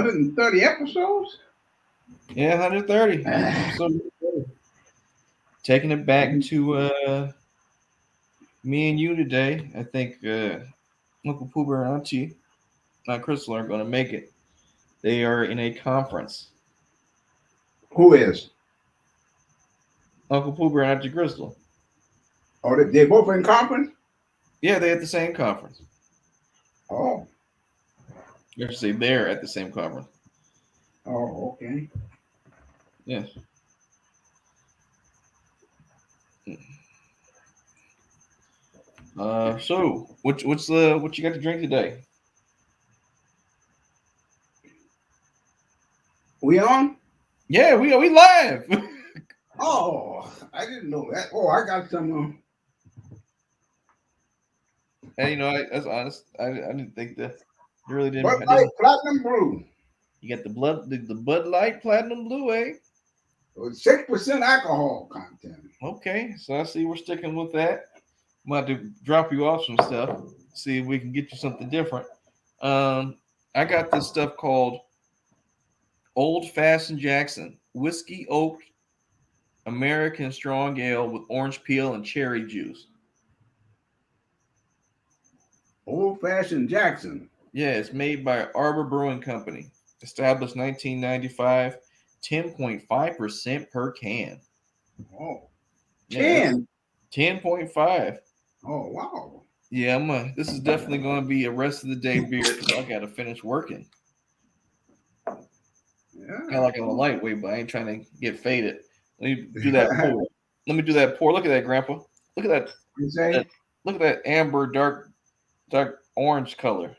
130 episodes? Yeah, 130. Episode 130. Taking it back to me and you today. I think Uncle Poober and Auntie, not Crystal, aren't going to make it. They are in a conference. Who is? Uncle Poober and Auntie Crystal. Oh, they both in conference? Yeah, they at the same conference. Oh. You should say they're at the same conference. Oh, okay. Yes. So what you got to drink today? We on? Yeah, we live. Oh, I didn't know that. Oh, I got some. And that's honest. I didn't think that. You really didn't. Bud I Light didn't. Platinum Brew. You got the Bud Light Platinum Blue, eh? With 6% alcohol content. Okay, so I see we're sticking with that. I'm about to drop you off some stuff. See if we can get you something different. I got this stuff called Old Fashioned Jackson Whiskey Oak American Strong Ale with orange peel and cherry juice. Old Fashioned Jackson. Yeah, it's made by Arbor Brewing Company. Established 1995, 10.5% per can. Oh, Yeah, that's 10. 10.5. Oh, wow. Yeah, this is definitely going to be a rest of the day beer because I got to finish working. I Yeah. like it a lightweight, but I ain't trying to get faded. Let me do that pour. Let me do that pour. Look at that, Grandpa. Look at that. You say? that look at that amber, dark orange color.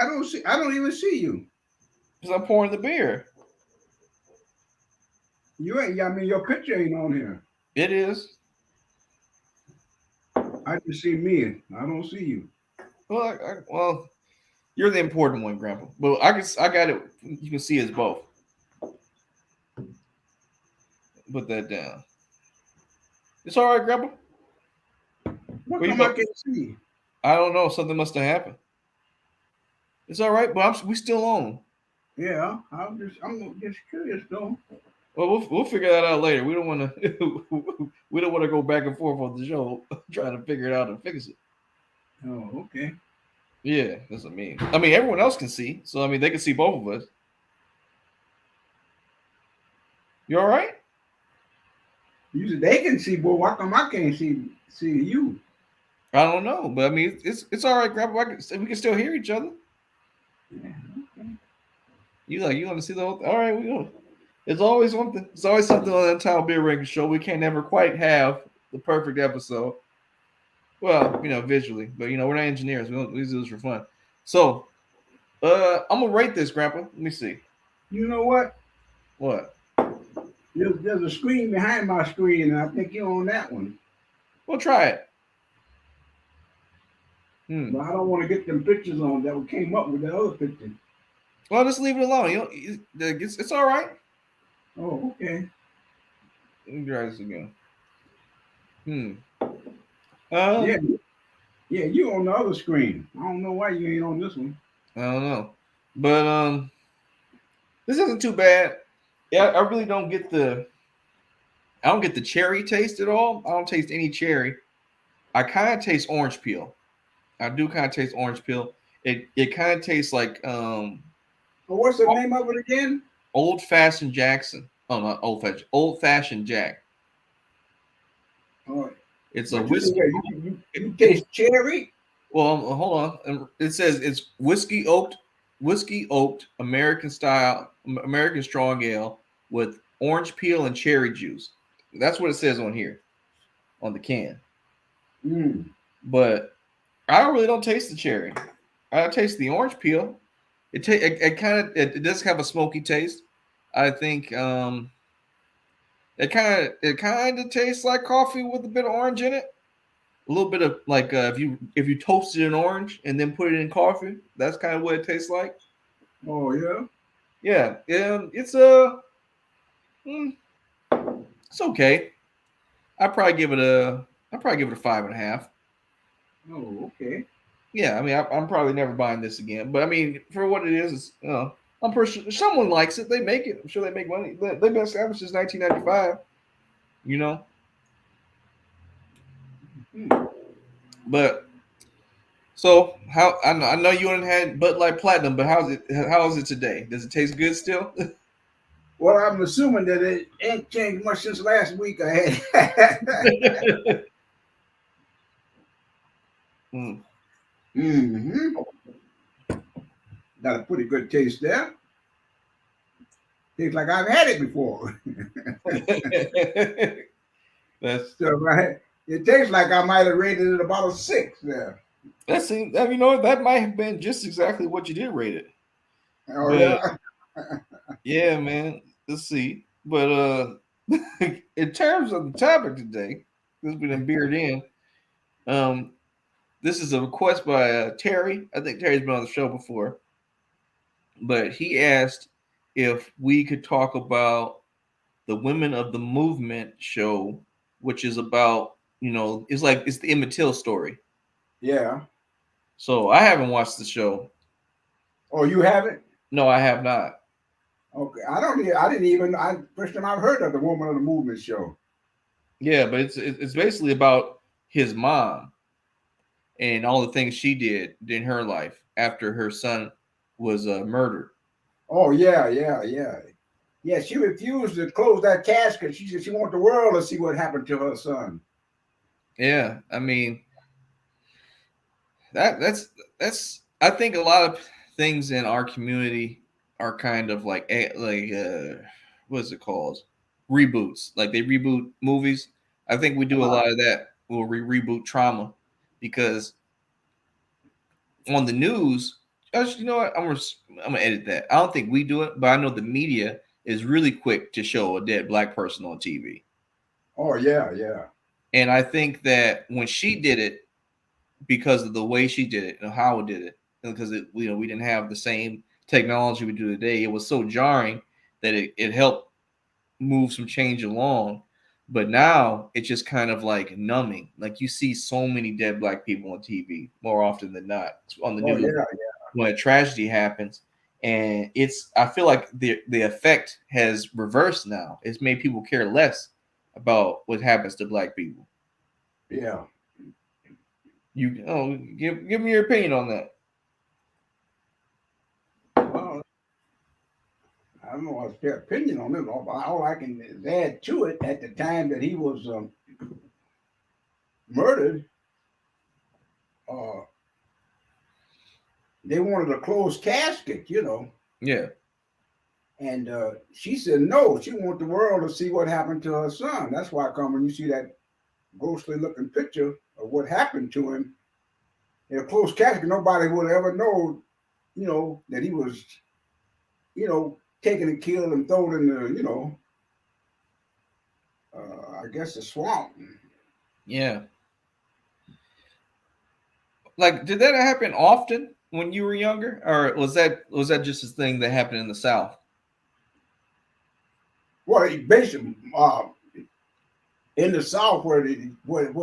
I don't even see you. Because I'm pouring the beer. You ain't. I mean, your picture ain't on here. It is. I just see me. I don't see you. Well, you're the important one, Grandpa. But I got it. You can see us both. Put that down. It's all right, Grandpa. What Well, come I can't see? I don't know. Something must have happened. It's all right, but we still on. Yeah, I'm just curious though. Well, we'll figure that out later. We don't want to we don't want to go back and forth on the show trying to figure it out and fix it. Oh, okay. Yeah, that's what I mean. I mean, everyone else can see, so I mean, they can see both of us. You all right? Usually they can see, but why come I can't see you? I don't know, but I mean, it's all right, Grandpa. We can still hear each other. Yeah, okay. You want to see the whole? All right, we go. It's always something. It's always something on the entire beer ranking show. We can't never quite have the perfect episode. Well, visually, but we're not engineers. We do this for fun. So, I'm gonna rate this, Grandpa. Let me see. You know what? What? There's a screen behind my screen, and I think you're on that one. We'll try it. But I don't want to get them pictures on that came up with the other picture. Well, just leave it alone. It's all right. Oh, okay. Let me try this again. Yeah, Um, yeah, you on the other screen. I don't know why you ain't on this one. I don't know, but this isn't too bad. Yeah, I really don't get the. I don't get the cherry taste at all. I don't taste any cherry. I kind of taste orange peel. I do kind of taste orange peel. It kind of tastes like Oh, what's the name of it again? Old Fashioned Jackson. Oh, not old fashioned. Old Fashioned Jack. Oh, It's a but you whiskey. you taste cherry. Well, hold on. It says it's whiskey oaked American style American strong ale with orange peel and cherry juice. That's what it says on here, on the can. Mm. But I really don't taste the cherry. I taste the orange peel. It does have a smoky taste. I think it kind of tastes like coffee with a bit of orange in it. A little bit of like if you toasted an orange and then put it in coffee, that's kind of what it tastes like. Oh yeah. Yeah, mm, it's okay. I probably give it a 5.5. Oh okay. Yeah, I mean, I'm probably never buying this again. But I mean, for what it is, I'm pretty sure someone likes it. They make it. I'm sure they make money. They've been established since 1995. You know, Hmm. but so how I know you haven't had Bud Light Platinum, but how's it? How is it today? Does it taste good still? Well, I'm assuming that it ain't changed much since last week. I had. Mm. Hmm. Got a pretty good taste there. Tastes like I've had it before. That's So it tastes like I might have rated it about a six there. that seems. You know, that might have been just exactly what you did rate it. Oh But yeah. yeah, man. Let's see. But in terms of the topic today, this has been beered in. Um, this is a request by Terry. I think Terry's been on the show before, but he asked if we could talk about the Women of the Movement show, which is about, it's the Emmett Till story. Yeah. So I haven't watched the show. Oh, you haven't? No, I have not. Okay. I don't. I didn't even. First time I've heard of the Woman of the Movement show. Yeah, but it's basically about his mom and all the things she did in her life after her son was murdered. Oh yeah, yeah, yeah. Yeah, she refused to close that casket. She said she wanted the world to see what happened to her son. Yeah, I mean that's I think a lot of things in our community are kind of what is it called, reboots, like they reboot movies. I think we do a lot of that where we reboot trauma because on the news, actually, you know what, I'm gonna edit that. I don't think we do it, but I know the media is really quick to show a dead black person on TV. Oh yeah, yeah, And I think that when she did it, because of the way she did it and how it did it, because we didn't have the same technology we do today, it was so jarring that it helped move some change along. But now it's just kind of like numbing. Like you see so many dead black people on TV more often than not on the oh news yeah, when a tragedy happens. And I feel like the effect has reversed now. It's made people care less about what happens to black people. yeah. Give me your opinion on that. Well, I don't know what's their opinion on it. All I can is add to it. At the time that he was murdered, uh, they wanted a closed casket, Yeah. and she said no. She wanted the world to see what happened to her son. That's why, come when you see that ghostly looking picture of what happened to him in a closed casket, nobody would ever know, that he was, taken and killed and thrown in the, I guess the swamp. Yeah. Like, did that happen often when you were younger, or was that just a thing that happened in the South? Well, basically, in the South where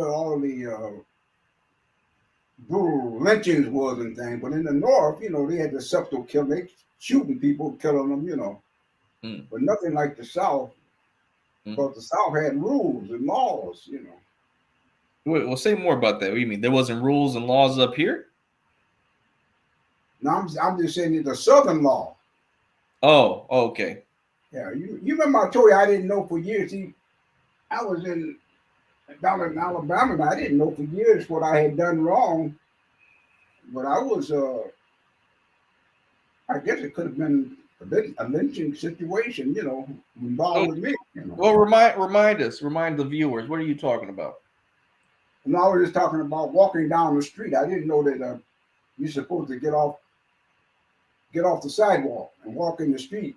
all the brutal lynchings was and things, but in the North, they had the subtle killing, they shooting people, killing them, Mm, but nothing like the South, mm. because the South had rules and laws. Wait, well, say more about that. What do you mean? There wasn't rules and laws up here? Now I'm just saying it's the Southern law. Oh, okay. Yeah, you remember I told you I didn't know for years. See, I was down in Alabama, and I didn't know for years what I had done wrong. But I was, I guess it could have been a lynching situation, Oh, involved with me. well, remind the viewers. What are you talking about? And I was just talking about walking down the street. I didn't know that you're supposed to get off the sidewalk and walk in the street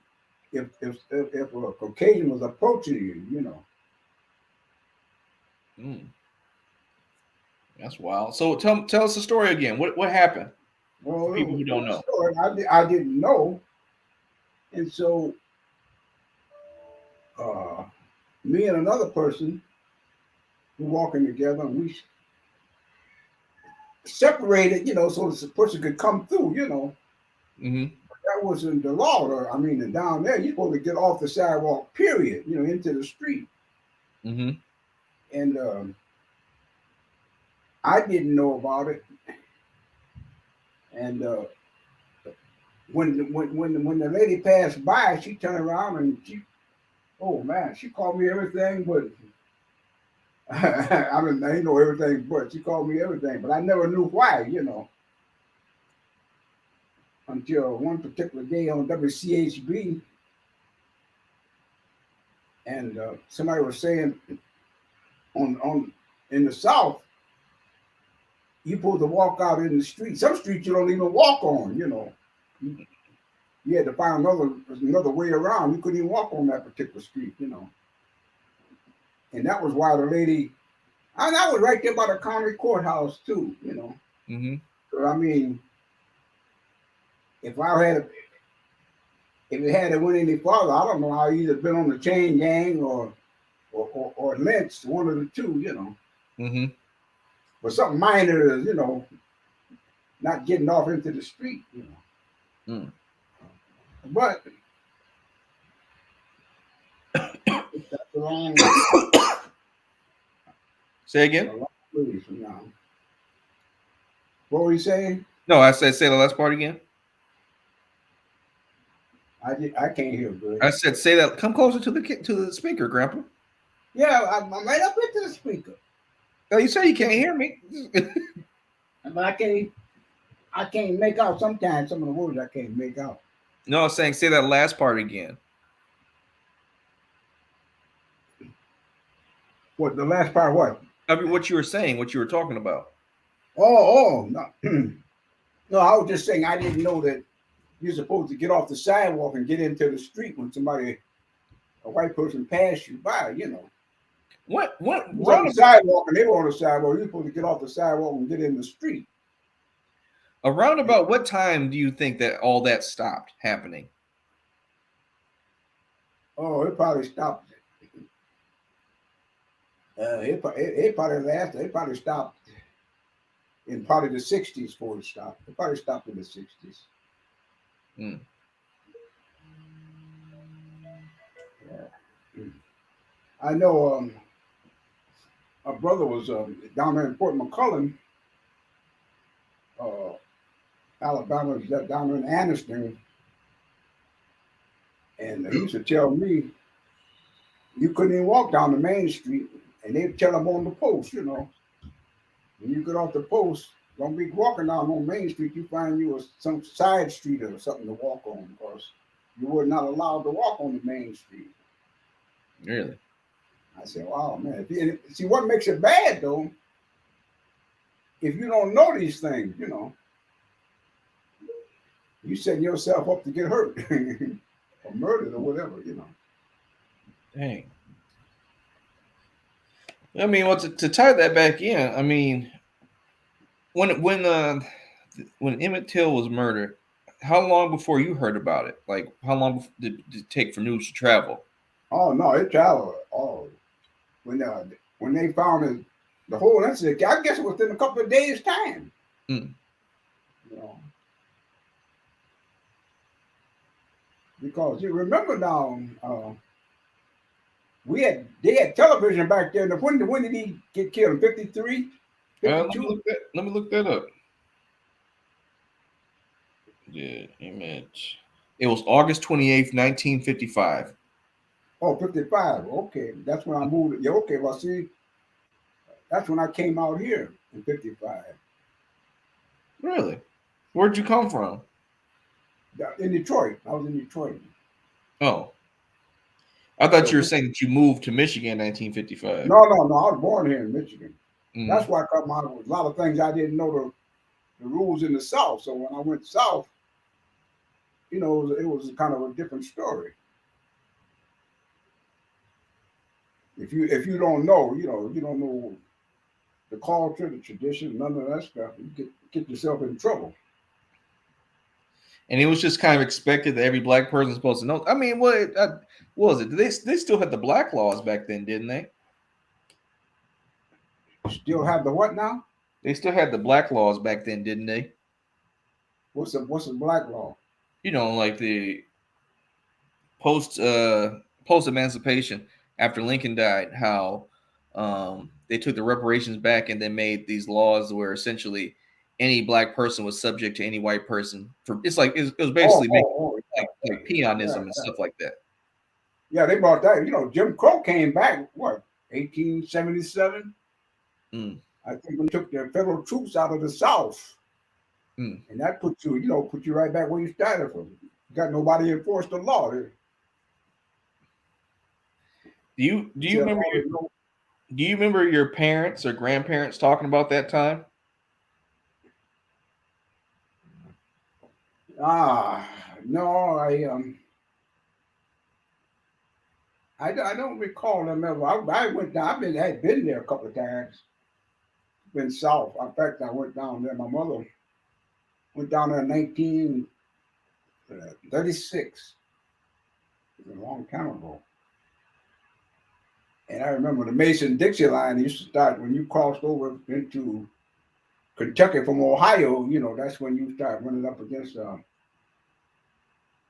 if a Caucasian was approaching you. Mm, that's wild. So tell us the story again. What happened for Well, people who it don't was a know? story I didn't know, and so uh, me and another person were walking together, and separated, so the person could come through, Mm-hmm. That wasn't the law. I mean, and down there, you're supposed to get off the sidewalk, period, into the street. Mm-hmm. And I didn't know about it. And when the lady passed by, she turned around and oh man, she called me everything but. I mean, I didn't know everything, but she called me everything, but I never knew why, until one particular day on WCHB, and somebody was saying on in the South, you supposed to walk out in the street. Some streets you don't even walk on, You had to find another way around. You couldn't even walk on that particular street. And that was why the lady, and I was right there by the county courthouse too. Mm-hmm. So, I mean, if I had, if it had went any farther, I don't know. I either been on the chain gang or lynched, one of the two. Mm-hmm. But something minor is, not getting off into the street. Mm. But that's the wrong. Say again. Now. What were you saying? No, I said say the last part again. I can't hear good. I said say that. Come closer to the speaker, Grandpa. Yeah, I'm right up into the speaker. Oh, you say you can't hear me. But I can't make out sometimes some of the words I can't make out. No, I was saying say that last part again. What the last part? What? I mean, what you were saying, what you were talking about. Oh, no. No, I was just saying I didn't know that you're supposed to get off the sidewalk and get into the street when a white person passed you by. What You was on the sidewalk and they were on the sidewalk. You're supposed to get off the sidewalk and get in the street. around about what time do you think that all that stopped happening? Oh, it probably stopped. It probably lasted. It probably stopped in probably the 60s before it stopped. It probably stopped in the 60s. Mm. Yeah. I know a brother was down there in Fort McCullough, Alabama, down there in Anniston, and he used to tell me you couldn't even walk down the main street, and they'd tell him on the post, when you get off the post, don't be walking down on Main Street. You find you some side street or something to walk on because you were not allowed to walk on the main street. Really? I said, wow, man. See, what makes it bad, though, if you don't know these things, you setting yourself up to get hurt or murdered or whatever. Dang. I mean, well, to tie that back in, I mean, when Emmett Till was murdered, how long before you heard about it? Like, how long did it take for news to travel? Oh no, it traveled. Oh, when they found it, the whole incident, I guess it was within a couple of days' time. Mm. Because you remember now, they had television back there. When did he get killed? In 53? Let me look that up. Yeah, image. It was August 28th, 1955. Oh, 55. Okay. That's when I moved. Yeah, okay. Well, see, that's when I came out here in 55. Really? Where'd you come from? In Detroit. I was in Detroit. Oh. I thought you were saying that you moved to Michigan in 1955. No. I was born here in Michigan. Mm. That's why I come out with a lot of things I didn't know the rules in the South. So when I went south, it was kind of a different story. If you don't know, you don't know the culture, the tradition, none of that stuff, you get yourself in trouble. And it was just kind of expected that every black person is supposed to know. I mean, what was it? They still had the black laws back then, didn't they? Still have the what now? They still had the black laws back then, didn't they? What's a black law? You know, like the post post emancipation after Lincoln died, how they took the reparations back and then made these laws where essentially any black person was subject to any white person for it was Oh, basically making oh, oh, yeah, like yeah, peonism and yeah. stuff like that. Yeah, they brought that. Jim Crow came back, what, 1877? Mm, I think when they took the federal troops out of the South. mm. And that put you right back where you started from. You got nobody enforce the law. Do You you tell remember all the no. do you remember your parents or grandparents talking about that time? No, I don't recall them ever. I went down. Had been there a couple of times. Been south. In fact, I went down there. My mother went down there in 1936. It was a long time ago. And I remember the Mason Dixie line used to start when you crossed over into Kentucky from Ohio. That's when you start running up against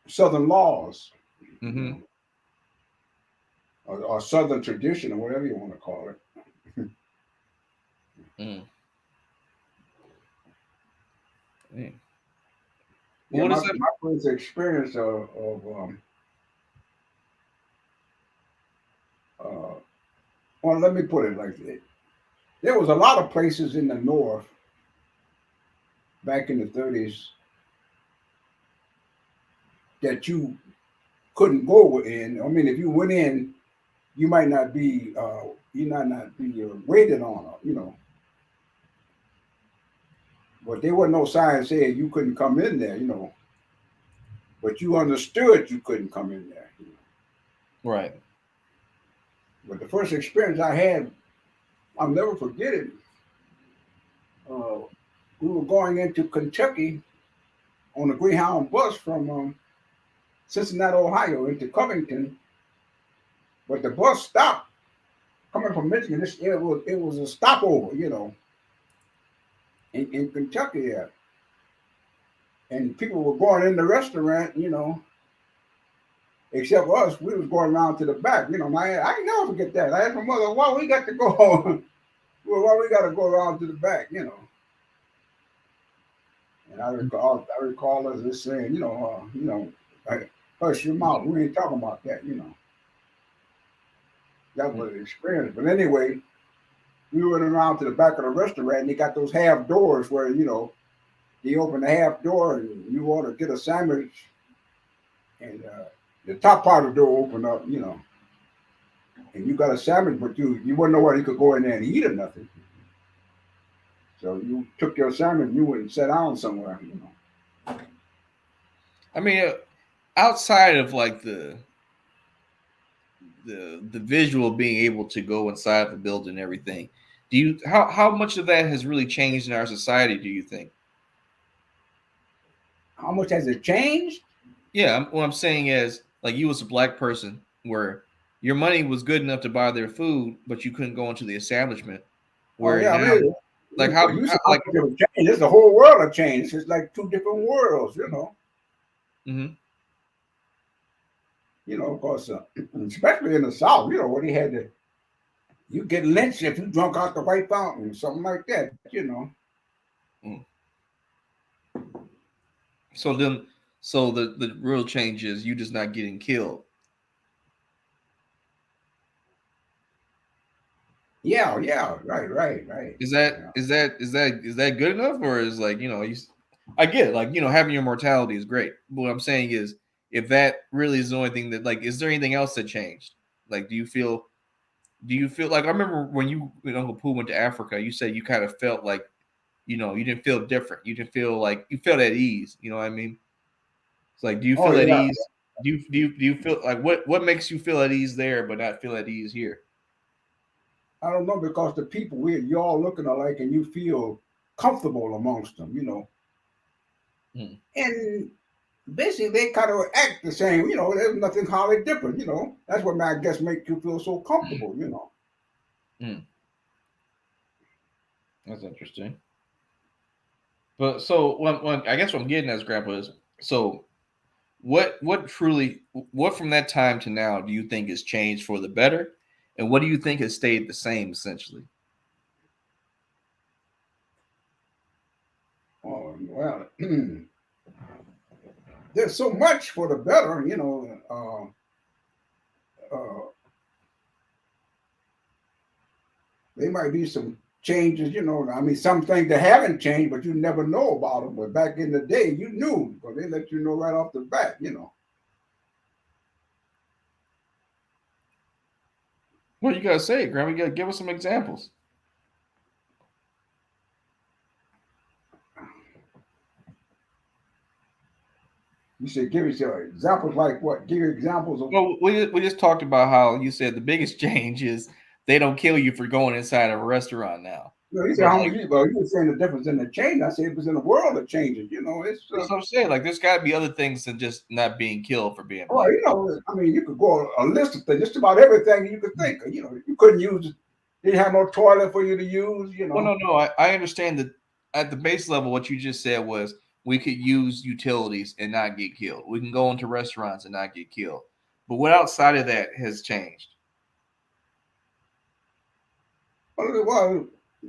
Southern laws, you Mm-hmm. know, or Southern tradition, or whatever you want to call it. Mm. Yeah. Well, Yeah, what my, is that? my first experience uh, well, let me put it like this. There was a lot of places in the North back in the 30s that you couldn't go in. I mean, if you went in, you might not be waited on, but there was no sign saying you couldn't come in there. But you understood you couldn't come in there. Right. But the first experience I had, I'll never forget it. Uh, we were going into Kentucky on a Greyhound bus from Cincinnati, Ohio, into Covington, but the bus stopped coming from Michigan. It was a stopover, in Kentucky there, and people were going in the restaurant, except us. We was going around to the back, I never forget that. I asked my mother, "Why we got to go? Well, why we got to go around to the back?" And I recall us just saying, hush your mouth. We ain't talking about that. That was an experience. But anyway, we went around to the back of the restaurant and they got those half doors where, you open the half door and you want to get a sandwich and the top part of the door opened up, and you got a sandwich, but you wouldn't know where you could go in there and eat or nothing. So you took your sandwich and you went and sat down somewhere. I mean, outside of like the visual of being able to go inside the building and everything, do you how much of that has really changed in our society? Do you think? How much has it changed? Yeah, what I'm saying is, like, you was a black person where your money was good enough to buy their food, but you couldn't go into the establishment. Oh Where yeah, I now, mean, like, you said how much it would change. It's the whole world of change. It's like two different worlds. Mhm. Because especially in the South, where they had to, you get lynched if you drunk out the White Fountain, something like that. Mm. So then, so the real change is you just not getting killed. Yeah, yeah, right. Is that Yeah. is that is that is that good enough, or is like I get it, like having your mortality is great. But what I'm saying is, if that really is the only thing that like, is there anything else that changed? Like, do you feel like I remember when you and Uncle Pooh went to Africa, you said you kind of felt like you didn't feel different. You didn't feel like you felt at ease. You know what I mean? It's like, do you Oh feel at yeah. ease? Do you feel like what makes you feel at ease there, but not feel at ease here? I don't know because the people you all looking alike and you feel comfortable amongst them. Hmm. And basically they kind of act the same. There's nothing hardly different. That's what I guess makes you feel so comfortable. Hmm. That's interesting. But so I guess what I'm getting at, Grandpa, is so what from that time to now do you think has changed for the better, and what do you think has stayed the same essentially? Oh, well, there's so much for the better, you know. Uh, there might be some changes, you know. I mean, some things that haven't changed, but you never know about them. But back in the day, you knew because they let you know right off the bat, you know. Well, you gotta say it, Grandma. You gotta give us some examples. You said give us your examples like what? Give you examples of. Well, we just talked about how you said the biggest change is they don't kill you for going inside of a restaurant now. You know, he said But how like much? Well, you were saying the difference in the change. I said it was in the world that changes. You know, it's that's what I'm saying. Like there's got to be other things than just not being killed for being well, black. you know, I mean, you could go a list of things, just about everything you could think of. You know, you couldn't use, didn't have no toilet for you to use. You Well, know, no. I understand that at the base level, what you just said was we could use utilities and not get killed. We can go into restaurants and not get killed. But what outside of that has changed? well,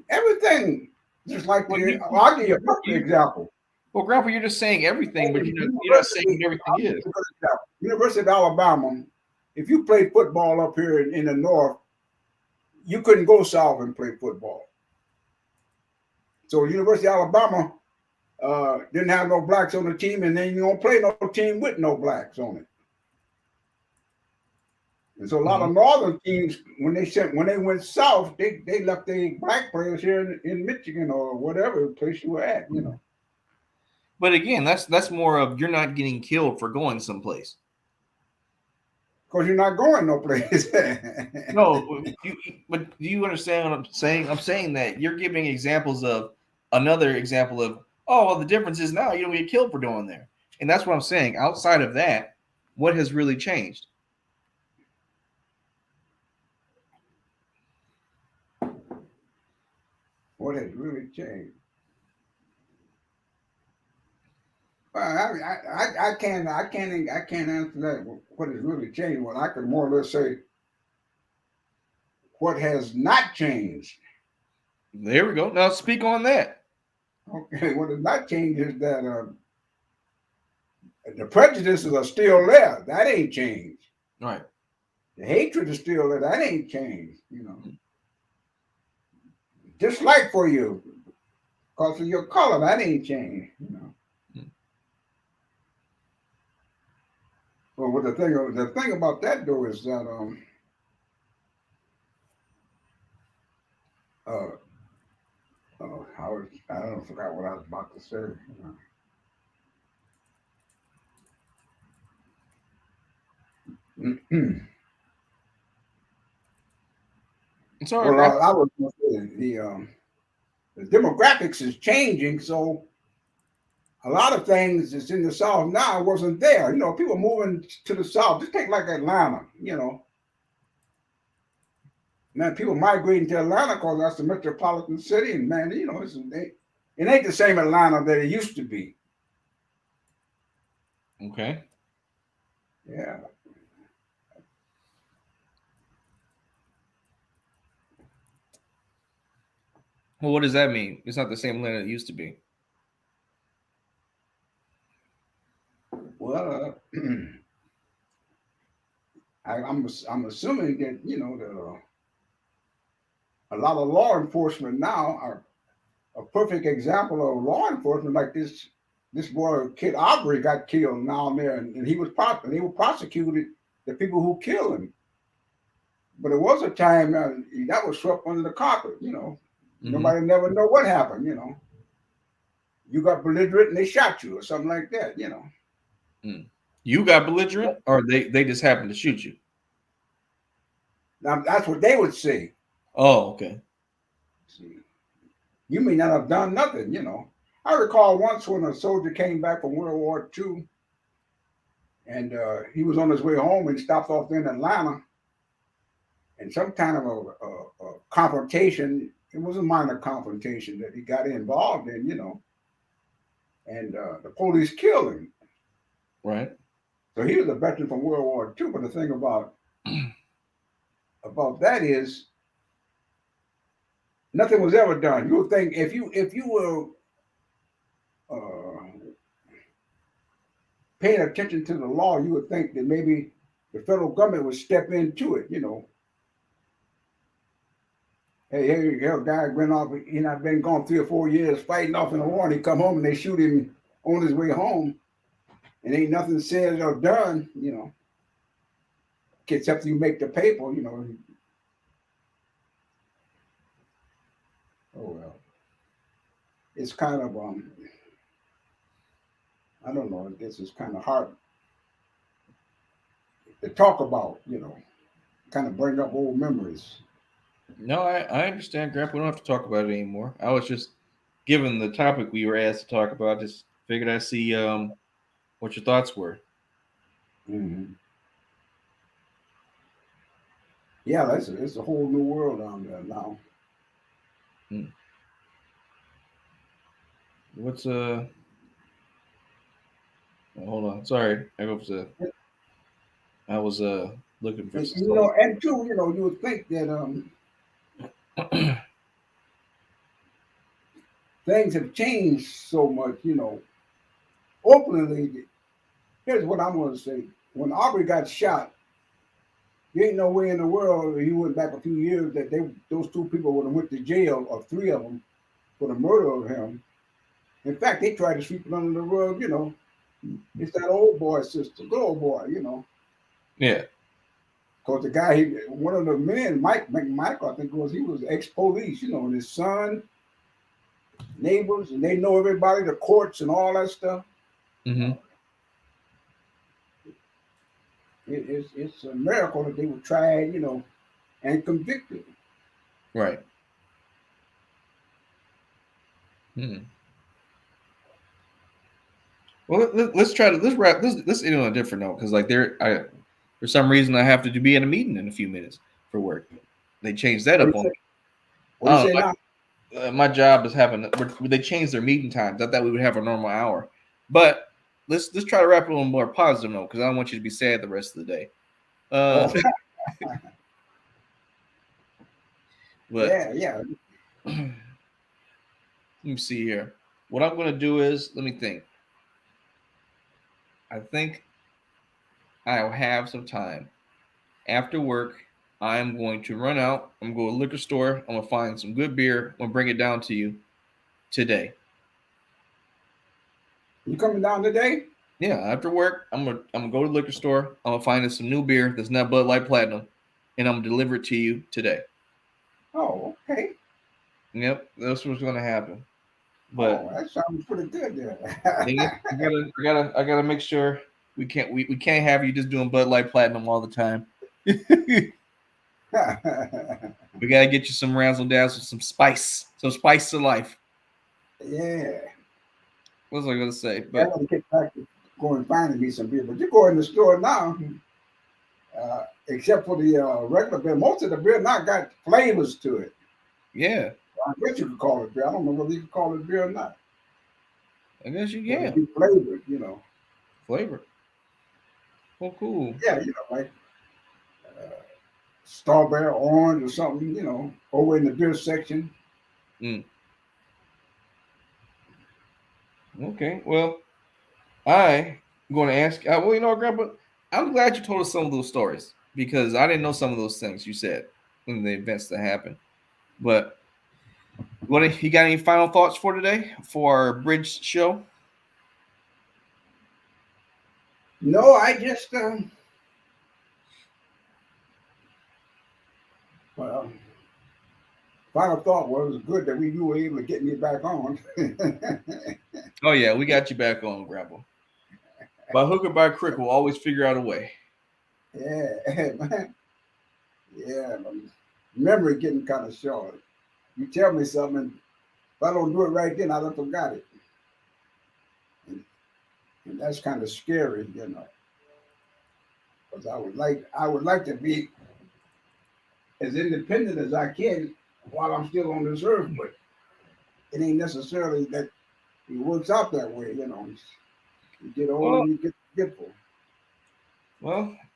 everything. Just like Well, I'll give you a perfect example. well, Grandpa, you're just saying everything, but you're not saying University, what everything I'll give is. you a good example. University of Alabama. If you played football up here in the north, you couldn't go south and play football. So University of Alabama didn't have no blacks on the team, and then you don't play no team with no blacks on it. And so a lot Mhm. of northern teams, when they went south, they left their black players here in Michigan or whatever place you were at, you know, But again, that's more of you're not getting killed for going someplace. because you're not going no place. No, but do you understand what I'm saying? I'm saying that you're giving examples of another example of, oh, well, the difference is now you don't get killed for doing there. And that's what I'm saying. Outside of that, what has really changed? What has really changed? Well, I can't answer that. What has really changed? Well, I can more or less say what has not changed. There we go. Now speak on that. Okay, what has not changed is that the prejudices are still there. That ain't changed. All right. The hatred is still there. That ain't changed. You know, dislike for you because of your color. That ain't changed. You know. Well, what the thing about that though is that uh I don't forgot what I was about to say. It's all right, Well, Grandpa. I was going to say the demographics is changing, so a lot of things that's in the South now wasn't there. You know, people moving to the South. Just take like Atlanta. You know, man, people migrating to Atlanta because that's the metropolitan city, and man, you know, it ain't the same Atlanta that it used to be. Okay. Yeah. Well, what does that mean? It's not the same land it used to be. Well, I'm assuming that you know a lot of law enforcement now are a perfect example of law enforcement. Like this boy kid Aubrey got killed down there, and they were prosecuted the people who killed him. But it was a time that was swept under the carpet. You know, Mm-hmm. nobody never know what happened. You know, you got belligerent and they shot you or something like that. You know, Mm. You got belligerent, or they just happened to shoot you? now that's what they would say. Oh, okay. See, you may not have done nothing. You know, I recall once when a soldier came back from World War II, and he was on his way home and stopped off in Atlanta, and some kind of a confrontation. it was a minor confrontation that he got involved in, and the police killed him. Right. So he was a veteran from World War II. But the thing about that is nothing was ever done. You would think if you were uh, paying attention to the law, you would think that maybe the federal government would step into it. Hey, a guy went off. He not been gone 3 or 4 years fighting off in a war, and he come home and they shoot him on his way home, and ain't nothing said or done. Except you make the paper. Oh well, it's kind of I don't know. This is kind of hard to talk about. Kind of bring up old memories. No, I understand, Grandpa. We don't have to talk about it anymore. I was just given the topic we were asked to talk about. I just figured I'd see what your thoughts were. Mm-hmm. Yeah, it's a whole new world down there now. Hmm. What's hold on. Sorry, I was looking for And, some and, and two, you would think that stuff. things have changed so much. Openly, here's what I'm going to say: when Aubrey got shot, there ain't no way in the world, if you went back a few years, that those two people would have went to jail, or three of them, for the murder of him. In fact, they tried to sweep it under the rug. It's that old boy sister, good old boy. Yeah. Because the guy, one of the men, Mike McMichael, I think he was ex-police. And his son, neighbors, and they know everybody, the courts and all that stuff. Mm-hmm. It's a miracle that they were tried, and convicted. Right. Hmm. Well, let's try to let's wrap this in on a different note because for some reason I have to be in a meeting in a few minutes for work. They changed that What do up you on say? me. What do you I say don't now? know. My job is they changed their meeting times. I thought we would have a normal hour, but let's try to wrap it on a more positive note because I don't want you to be sad the rest of the day. Oh, But yeah, yeah. let me see here. What I'm going to do is let me think. I think I'll have some time after work. I'm going to run out. I'm going to go to the liquor store. I'm going to find some good beer. I'm going to bring it down to you today. You coming down today? Yeah, after work, I'm gonna go to the liquor store. I'm gonna find us some new beer that's not Bud Light Platinum, and I'm gonna deliver it to you today. Oh, okay. Yep, that's what's gonna happen. But Oh, that sounds pretty good yeah, there. I gotta make sure we can't have you just doing Bud Light Platinum all the time. We gotta get you some razzle dazzle, some spice to life. Yeah. What was I gonna say? I But gotta get back to going finding me some beer. But you go in the store now, except for the regular beer. Most of the beer now got flavors to it. yeah, I guess you could call it beer. I don't know whether you can call it beer or not. I guess you But it can be flavored. flavor. Oh, cool. Yeah, like uh, strawberry, orange, or something. Over in the beer section. Mm, okay, well. I'm going to ask. Well, Grandpa, I'm glad you told us some of those stories because I didn't know some of those things you said in the events that happened. But you got any final thoughts for today for our bridge show? No, I just well, final thought was good that you were able to get me back on. Oh yeah, we got you back on, Grandpa. By hook or by crook, we'll always figure out a way. Yeah, man. Yeah, memory getting kind of short. You tell me something, if I don't do it right then, I done forgot it, and that's kind of scary. Because I would like to be as independent as I can while I'm still on this earth, but it ain't necessarily that it works out that way. You get older, Well, you get forgetful.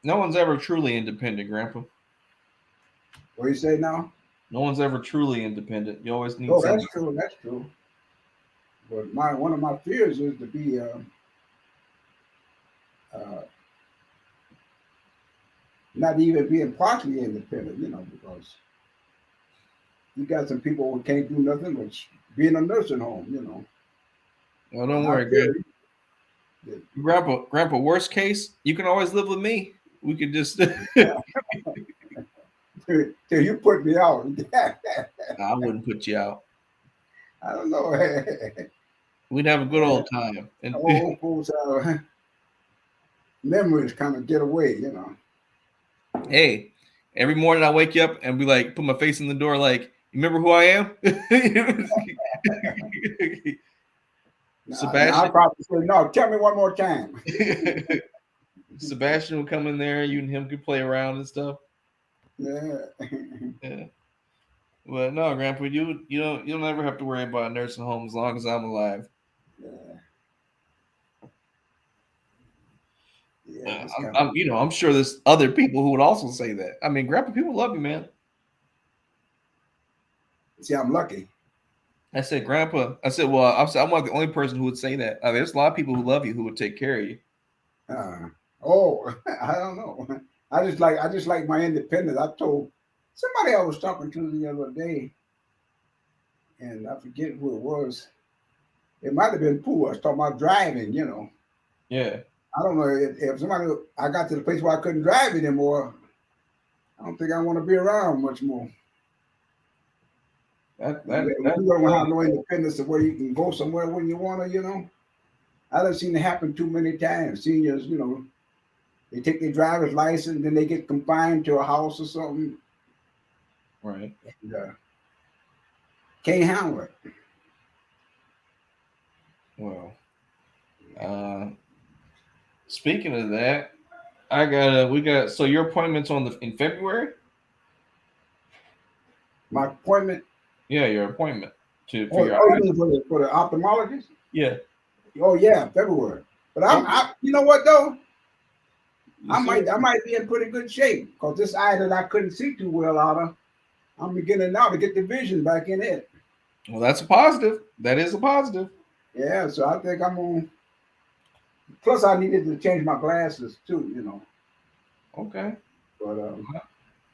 no one's ever truly independent, Grandpa. What do you say now? No one's ever truly independent. You always need Oh, that's somebody. true. That's true. But one of my fears is to be uh, not even being partially independent. Because you got some people who can't do nothing but be in a nursing home. Well, don't And I worry, fear that Grandpa. Worst case, you can always live with me. We could just. till you put me out. I wouldn't put you out. I don't know. We'd have a good old time. And Old folks memories kind of get away. hey, every morning I wake you up and be like, put my face in the door, like, you remember who I am? Now I'll Sebastian. probably say, no, tell me one more time. Sebastian would come in there. You and him could play around and stuff. Yeah. Yeah. But no, Grandpa, you'll never have to worry about a nursing home as long as I'm alive. Yeah. Yeah, that's kind of. I'm sure there's other people who would also say that. I mean, Grandpa, people love you, man. See, I'm lucky. I said, Grandpa. I said, well, I'm not the only person who would say that. There's a lot of people who love you who would take care of you. Uh, oh, I don't know. I just like my independence. I told somebody I was talking to the other day, and I forget who it was. It might have been Pooh. I was talking about driving. Yeah, I don't know if somebody. I got to the place where I couldn't drive anymore. I don't think I want to be around much more. that You that that. don't have no independence of where you can go somewhere when you want to. I done seen it happen too many times. Seniors, they take their driver's license, then they get confined to a house or something. Right. And, can't handle it. Well, uh, speaking of that, we got so your appointment's in February. My appointment. Yeah, your appointment for Oh, your you eyes. mean for the ophthalmologist? Yeah. Oh yeah, February. But Okay. you know what though? I Yes, sir. might be in pretty good shape because this eye that I couldn't see too well out of, I'm beginning now to get the vision back in it. Well, that's a positive. That is a positive. Yeah, so I think I'm on. Plus, I needed to change my glasses too. Okay. But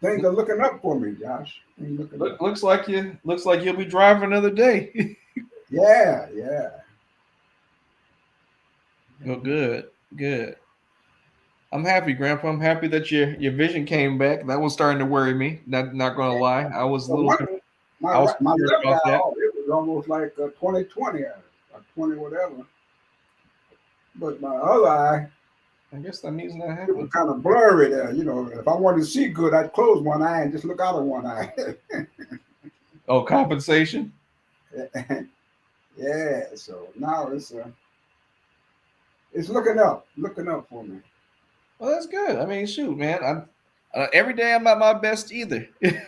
things are looking up for me, Josh. Things looking up. Looks like you'll be driving another day. Yeah, yeah. Oh, good, good. I'm happy, Grandpa. I'm happy that your vision came back. That was starting to worry me. Not gonna lie, I was a So little my I was my concerned left eye, about that. it was almost like a 20/20, a 20 whatever. But my other eye, I guess that means that it was happened. kind of blurry there. If I wanted to see good, I'd close one eye and just look out of one eye. Oh, compensation. Yeah. So now it's looking up for me. Well, that's good. I mean, shoot, man. I'm every day I'm at my best either. I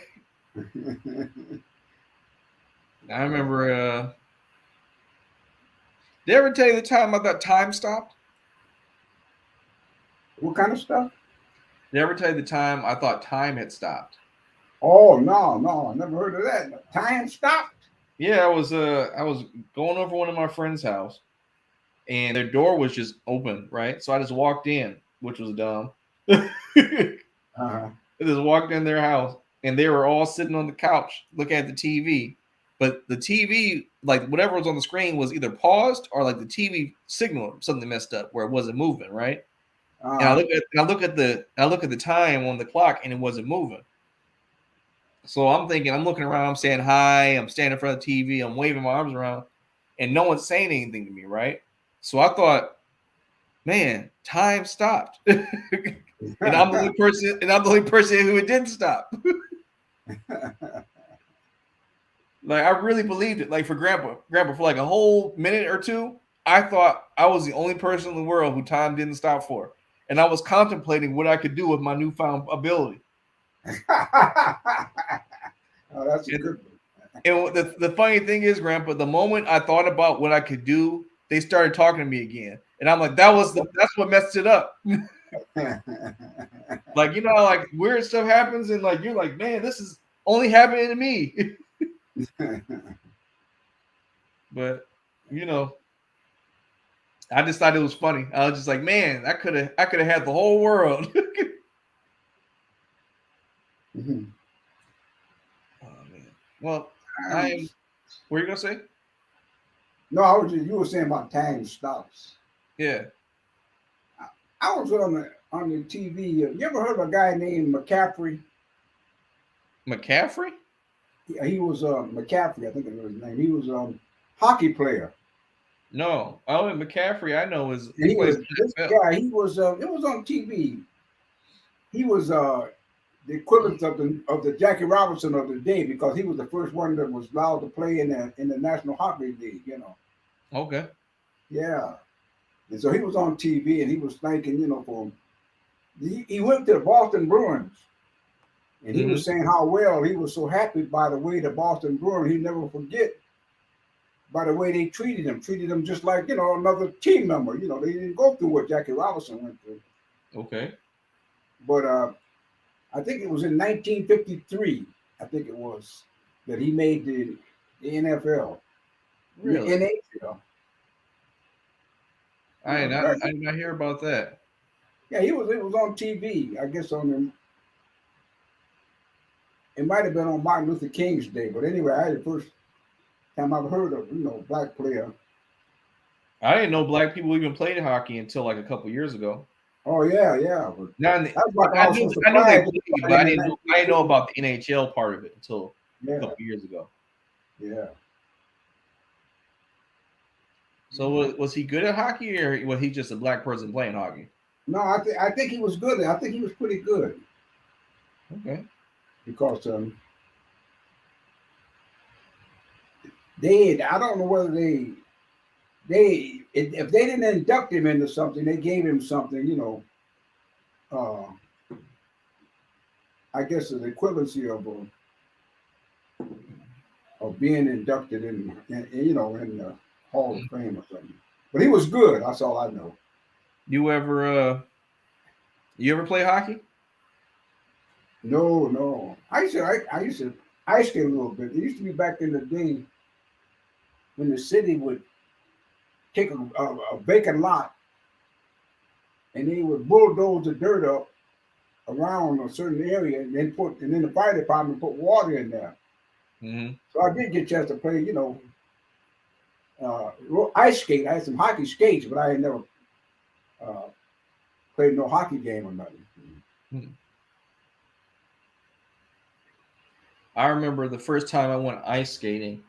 remember. Did I ever tell you the time I thought time stopped? What kind of stuff? Did I ever tell you the time I thought time had stopped? Oh no, no, I never heard of that. Time stopped. Yeah, I was going over one of my friend's house, and their door was just open, right? So I just walked in, which was dumb. I Uh-huh. just walked in their house, and they were all sitting on the couch looking at the TV. But the TV, like whatever was on the screen, was either paused or like the TV signal something messed up where it wasn't moving, right? And Uh-huh. I look at the time on the clock, and it wasn't moving. So I'm thinking, I'm looking around, I'm saying hi, I'm standing in front of the TV, I'm waving my arms around, and no one's saying anything to me, right? So I thought, man, time stopped. And I'm the only person who it didn't stop. Like I really believed it. Like for grandpa, for like a whole minute or two, I thought I was the only person in the world who time didn't stop for. And I was contemplating what I could do with my newfound ability. Oh, that's a And good one. And the funny thing is, Grandpa, the moment I thought about what I could do, they started talking to me again, and I'm like, that's what messed it up. Like, like weird stuff happens, and like you're like, man, this is only happening to me. But I just thought it was funny. I was just like, man, I could have had the whole world. Mhm. Oh man. Well, I'm. What are you gonna say? No, I was just, you were saying about time stops. Yeah, I was on the TV. You ever heard of a guy named McCaffrey? McCaffrey. He was McCaffrey, I think it was his name. He was hockey player, No, only McCaffrey I know is and he he plays was in this the NFL. guy. He was it was on TV. He was the equivalent of the Jackie Robinson of the day because he was the first one that was allowed to play in the National Hockey League. Okay. Yeah. And so he was on TV and he was thanking, for he went to the Boston Bruins and he Mm-hmm. was saying how well he was so happy by the way the Boston Bruins, he never forget by the way they treated him just like, another team member. They didn't go through what Jackie Robinson went through. Okay. But I think it was in 1953, I think it was, that he made the NFL. The Really? NHL. I did not. Very, I did not hear about that. yeah, it was on TV, I guess it might have been on Martin Luther King's day, but anyway, I had the first time I've heard of, black player. I didn't know black people even played hockey until like a couple years ago. Oh yeah, yeah. But Now, that's why I I was knew so I knew they surprised played, but in I the didn't know I didn't know 1950s. about the NHL part of it until a Yeah, couple years ago. yeah. So was he good at hockey, or was he just a black person playing hockey? No, I think he was good. I think he was pretty good Okay. because I don't know whether if they didn't induct him into something, they gave him something, uh, I guess the equivalency of being inducted in the Hall of Fame or something. But he was good. That's all I know. You ever you ever play hockey? No, no. I used to ice skate a little bit. It used to be back in the day when the city would take a vacant lot and they would bulldoze the dirt up around a certain area and then the fire department put water in there. Mm-hmm. So I did get a chance to play, ice skate. I had some hockey skates, but I had never uh, played no hockey game or nothing. I remember the first time I went ice skating.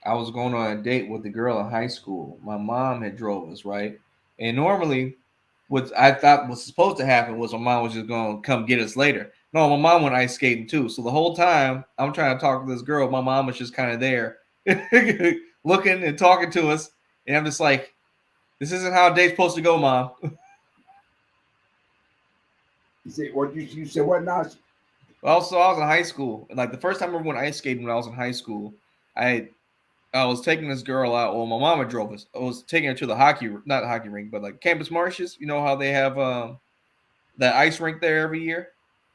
I was going on a date with a girl in high school. My mom had drove us, right? And normally, what I thought was supposed to happen was my mom was just going to come get us later. No, my mom went ice skating too. So the whole time I'm trying to talk to this girl, my mom was just kind of there, looking and talking to us, and I'm just like, "This isn't how a date's supposed to go, mom." You say what you said? What now? Also, I was in high school, and like the first time I ever went ice skating when I was in high school, I I was taking this girl out. Well, my mama drove us. I was taking her to the not the hockey rink, but like Campus Marshes. You know how they have that ice rink there every year.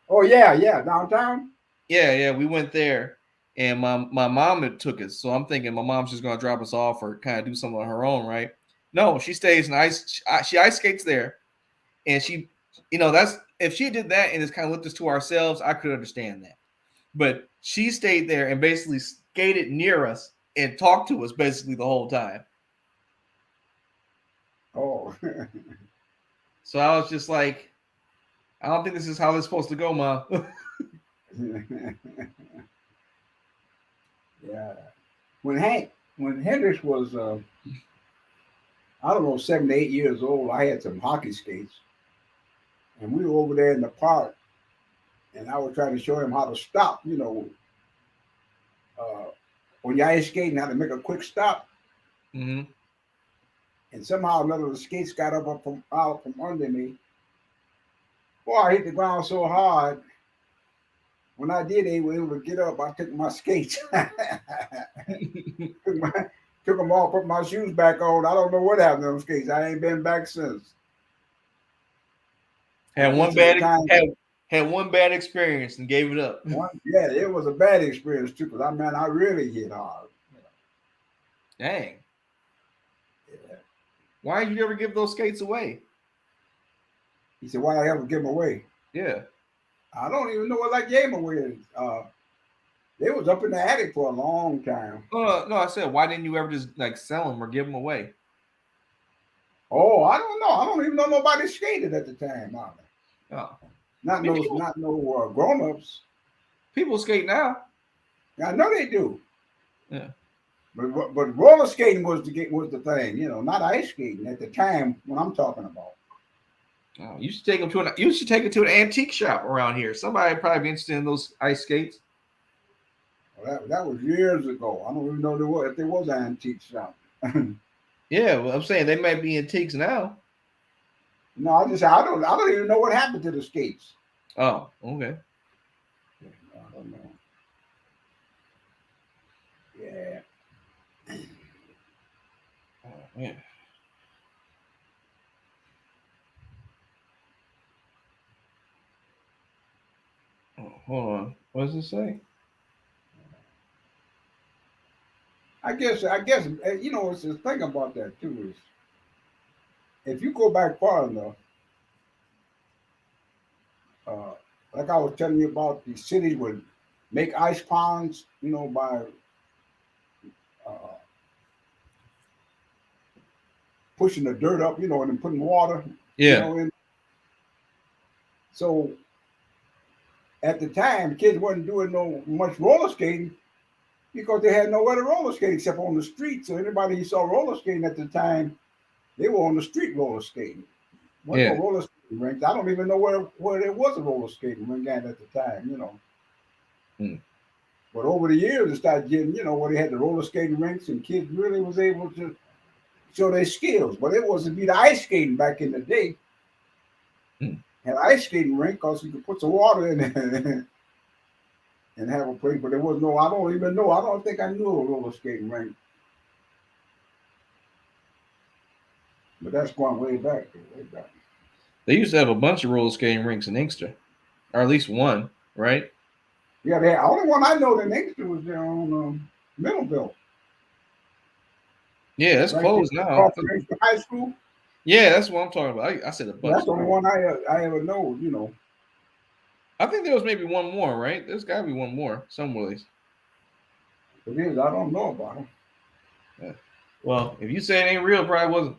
Oh yeah, yeah, downtown. Yeah, yeah, we went there, and my mom had took us. So I'm thinking my mom's just gonna drop us off or kind of do something on her own, right? No, she stays and she ice skates there, and that's if she did that and just kind of left us to ourselves, I could understand that. But she stayed there and basically skated near us and talked to us basically the whole time. Oh, So I was just like, I don't think this is how this is supposed to go, Mom. yeah. When Hendrix was, I don't know, 7 to 8 years old, I had some hockey skates, and we were over there in the park, and I was trying to show him how to stop. Uh, when you ice skating, how to make a quick stop, Mm-hmm. and somehow or another the skates got up from out from under me. Boy, I hit the ground so hard. when I did able to get up, I took my skates, took, my, took them off, put my shoes back on. I don't know what happened to those skates. I ain't been back since. I Had one guess at the bad time, had one bad experience and gave it up. yeah, it was a bad experience too. Cause I really hit hard. Dang. Yeah. Why did you ever give those skates away? He said, "Why I ever give them away?" Yeah. I don't even know what I gave them away. They was up in the attic for a long time. No, I said, why didn't you ever just like sell them or give them away? Oh, I don't know. I don't even know nobody skated at the time. Oh. Not no, not no grown ups. People skate now. I know they do. Yeah. But roller skating was the thing, not ice skating at the time when I'm talking about. Oh, you should take them to an antique shop around here. Somebody probably be interested in those ice skates. Well, that was years ago. I don't even know if there was an antique shop. Yeah, well, I'm saying they might be antiques now. No, I don't even know what happened to the skates. Oh, okay. I don't know. Yeah. Oh, man. Oh, hold on. What does it say? I guess it's the thing about that too is if you go back far enough, uh, like I was telling you about, the cities would make ice ponds, by uh, pushing the dirt up, and then putting water, Yeah. in. So at the time, kids wasn't doing no much roller skating because they had nowhere to roller skate except on the street. So anybody who saw roller skating at the time, they were on the street roller skating. Wasn't no Yeah. roller skating rinks. I don't even know where there was a roller skating rink at the time. Hmm. But over the years, it started getting, where they had the roller skating rinks and kids really was able to show their skills. But it wasn't be the ice skating back in the day. Hmm. Had ice skating rink because you could put some water in there and have a place. But there was no, I don't even know. I don't think I knew a roller skating rink. But that's going way back. Way back. They used to have a bunch of roller skating rinks in Inkster, or at least one, right? Yeah, the only one I know that next to was there on Middleville. Yeah, that's Right there closed now. across from Inkster High School. Yeah, that's what I'm talking about. I said a bunch. That's the only one I ever know. I think there was maybe one more, right? There's got to be one more somewhere. It is. I don't know about it. Yeah. Well, if you say it ain't real, it probably wasn't.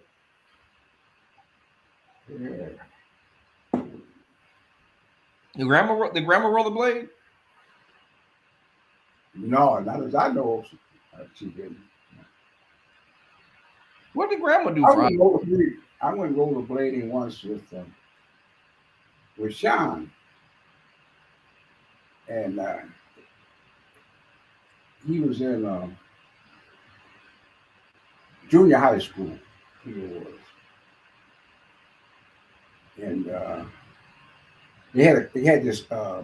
Yeah. The grandma rollerblade? No, not as I know. She didn't. What did grandma do I for? went rollerblading. I went rollerblading once with Sean, and he was in junior high school. He was, and they had this. I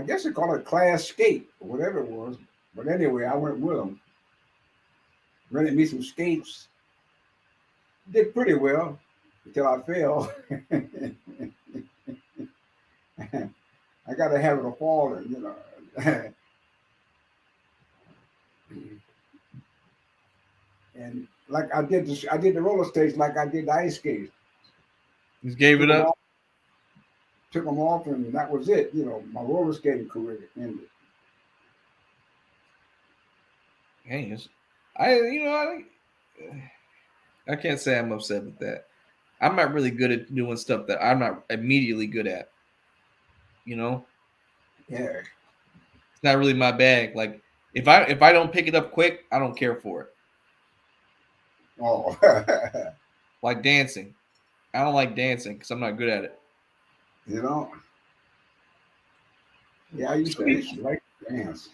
guess they call it class skate or whatever it was. But anyway, I went with him. Rented me some skates. Did pretty well until I fell. I got a habit of falling. And like I did the roller skates like I did the ice skates. Just gave Took it them up. off, took them off, and that was it. My roller skating career ended. Dang, I can't say I'm upset with that. I'm not really good at doing stuff that I'm not immediately good at. Yeah. It's not really my bag. Like if I don't pick it up quick, I don't care for it. Oh. Like dancing, I don't like dancing because I'm not good at it. you know. Yeah, I Some used people, to like to dance.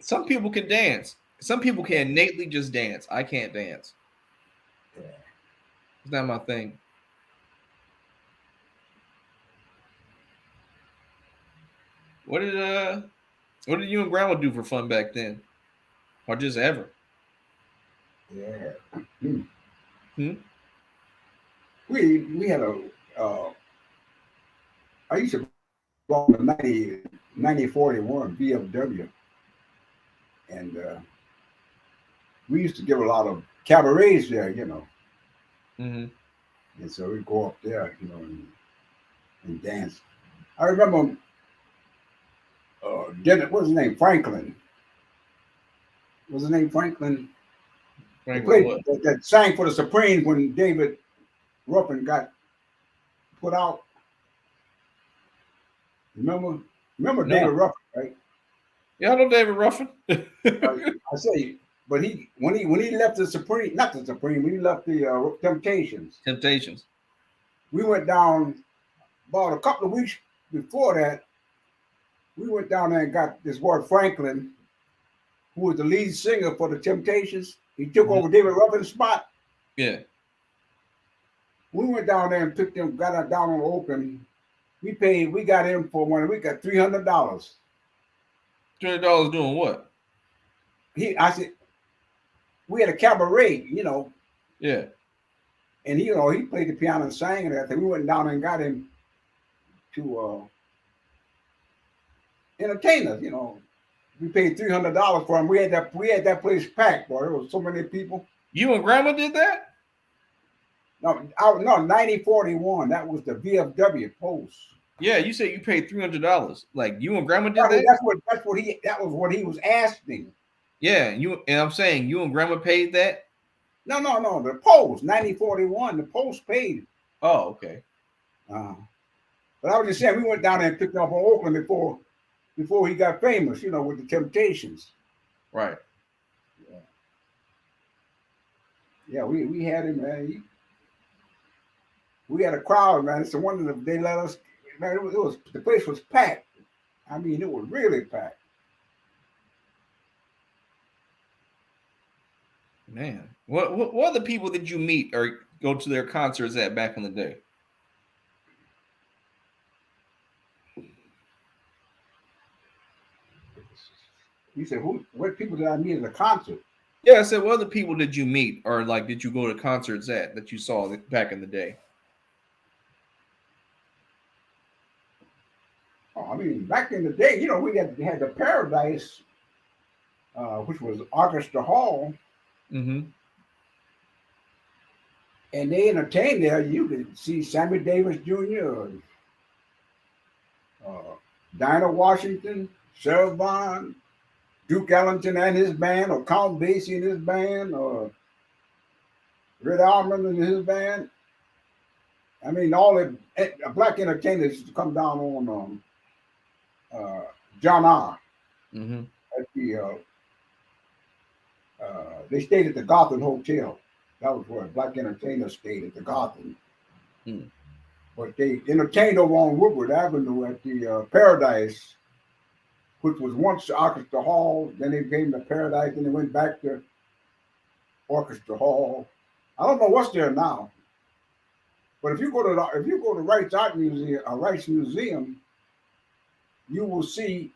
some people can dance. Some people can innately just dance. I can't dance. Yeah. It's not my thing. What did you and Grandma do for fun back then, or just ever? Yeah. Hmm? We had a I used to bought a 9041 VFW, and we used to give a lot of cabarets there, Mm-hmm. and so we go up there, and dance. I remember what's his name? Franklin. What's his name? Franklin. They Franklin, played what? that sang for the Supremes when David Ruffin got put out. Remember? Remember No. David Ruffin, right? Yeah, I know David Ruffin. Uh, I say, but when he left the Supreme, not the Supreme, when he left the Temptations, Temptations. we went down about a couple of weeks before that. We went down there and got this boy Franklin, who was the lead singer for the Temptations. He took Mhm. over David Ruffin's spot. Yeah. We went down there and picked him, got down on open. We got him for one. We got $300. $200 doing what? I said, we had a cabaret, Yeah. and he played the piano and sang and everything. We went down and got him to entertain us. We paid $300 for him. We had that place packed, boy. There was so many people. You and Grandma did that? No, 9041. That was the VFW post. Yeah, you said you paid $300. Like you and Grandma did Right, that? that was what he was asking. Yeah, and I'm saying you and Grandma paid that. No. The post 9041. The post paid. Oh, okay. Uh, but I was just saying we went down there and picked up on Oakland before he got famous. With the Temptations. Right. Yeah, we had him, man. We had a crowd, man. It's the one that they let us. Man, it was the place was packed. I mean, it was really packed. Man, what other people did you meet or go to their concerts at back in the day? You said, what people did I meet at a concert? Yeah, I said, what other people did you meet or like did you go to concerts at that you saw back in the day? Oh, I mean, back in the day, we had the Paradise, which was Orchestra Hall, Mm-hmm. and they entertained there. You could see Sammy Davis Jr., uh, Dinah Washington, Sheriff Vaughn, Duke Ellington and his band, or Count Basie and his band, or Red Almond and his band. I mean, all the black entertainers used to come down on uh, John R. Mm-hmm. At they stayed at the Gotham Hotel. That was where black entertainers stayed at the Gotham. Mm. But they entertained over on Woodward Avenue at the Paradise, which was once the Orchestra Hall. Then they came to Paradise, and they went back to Orchestra Hall. I don't know what's there now, but if you go to Wright's Art Museum, Wright's Museum, you will see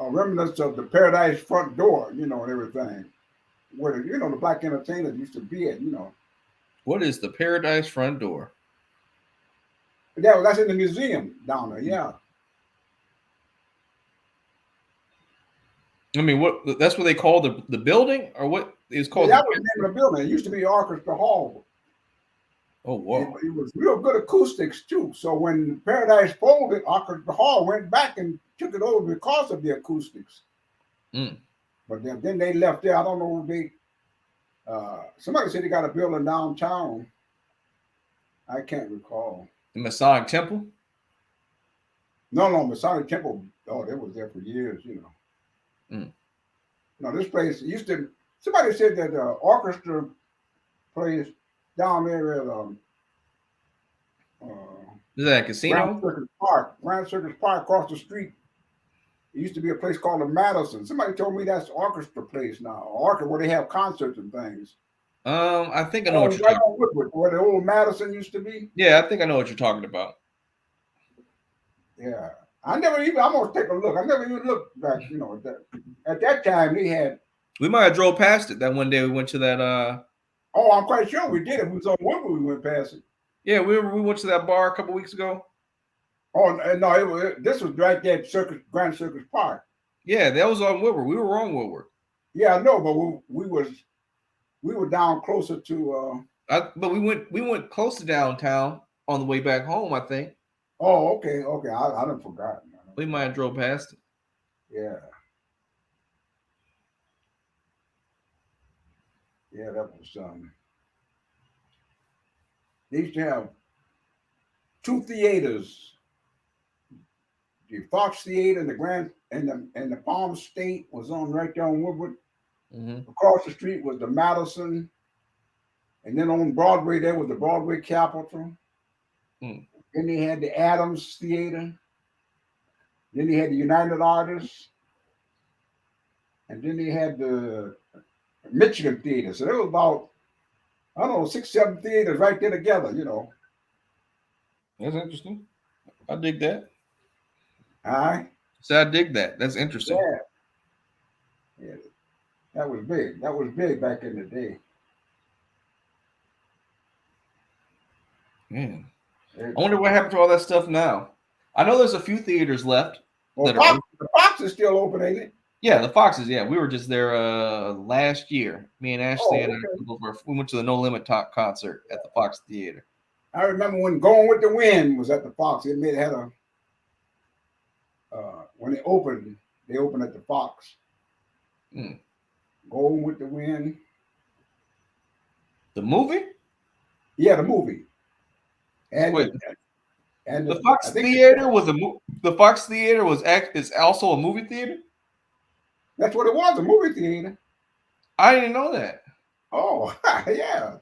remnants of the Paradise front door, and everything, where the black entertainers used to be at. What is the Paradise front door? That's in the museum down there. Yeah. I mean, what that's what they call the building, or what is Yeah, called the? that was the name of the building. It used to be Orchestra Hall. Oh, And wow. it was real good acoustics too. So when Paradise folded, Orchestra Hall went back and took it over because of the acoustics. Mm. But then they left there. I don't know if somebody said they got a building downtown. I can't recall. The Masonic Temple. No, Masonic Temple. Oh, they was there for years. Mm. No, this place used to. Somebody said that the orchestra place down there at Is that a Grand casino? Circus Park. Grand Circus Park across the street. It used to be a place called the Madison. Somebody told me that's the orchestra place now. Orchestra where they have concerts and things. I think I know what you're Right talking. on Woodward, where the old Madison used to be. Yeah, I think I know what you're talking about. Yeah. I never even. I'm gonna take a look. I never even looked back. At that time they had. We might have drove past it that one day we went to that. Oh, I'm quite sure we did. It was on Woodward we went past it. Yeah, we went to that bar a couple weeks ago. Oh no, this was right there at Grand Circus Park. Yeah, that was on Woodward. We were on Woodward. Yeah, I know, but we were down closer to. But we went close to downtown on the way back home. I think Oh, okay. I done forgotten. we might have drove past it. Yeah, yeah, that was They used to have two theaters, the Fox Theater and the Grand and the Palm State was on right there on Woodward. Mm-hmm. Across the street was the Madison, and then on Broadway there was the Broadway Capitol. Mm. Then they had the Adams Theater. Then they had the United Artists, and then they had the Michigan Theater. So there was about I don't know 6, 7 theaters right there together. That's interesting. I dig that. All right. So I dig that. That's interesting. Yeah. Yeah. That was big. That was big back in the day. Man, I wonder what happened to all that stuff now. I know there's a few theaters left. Well, That are the Fox is still open, ain't it? Yeah, the Foxes. Yeah, we were just there last year. Me and Ashley and Okay. we went to the No Limit Talk concert at the Fox Theater. I remember when Going with the Wind was at the Fox. It had a when they opened at the Fox. Mm. Going with the Wind. The movie? Yeah, the movie. And Wait, and the Fox Theater was the Fox Theater is also a movie theater? That's what it was, a movie theater. I didn't know that. Oh, yeah.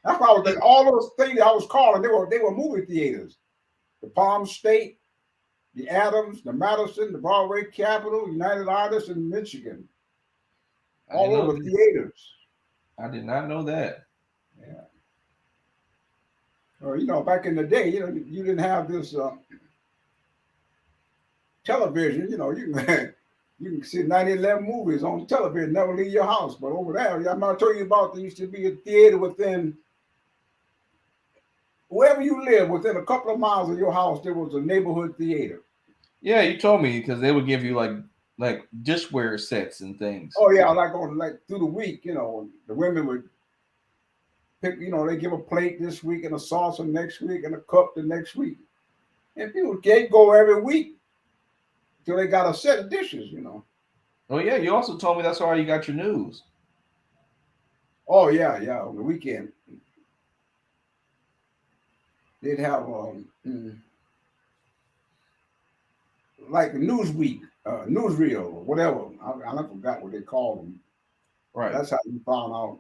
That's why all those things I was calling, they were movie theaters. The Palm State, the Adams, the Madison, the Broadway Capitol, United Artists in Michigan. All over theaters. I did not know that. Yeah. Or back in the day, you didn't have this television. You can see 9/11 movies on television, never leave your house. But over there, I'm not telling you about there used to be a theater within wherever you live, within a couple of miles of your house, there was a neighborhood theater. Yeah, you told me because they would give you like dishware sets and things. Oh yeah, like through the week, the women would pick, they give a plate this week and a saucer next week and a cup the next week. And people can't go every week till they got a set of dishes. Oh yeah, you also told me that's how you got your news. Oh yeah, on the weekend. They'd have like Newsweek, newsreel, or whatever. I forgot what they called them. Right. That's how you found out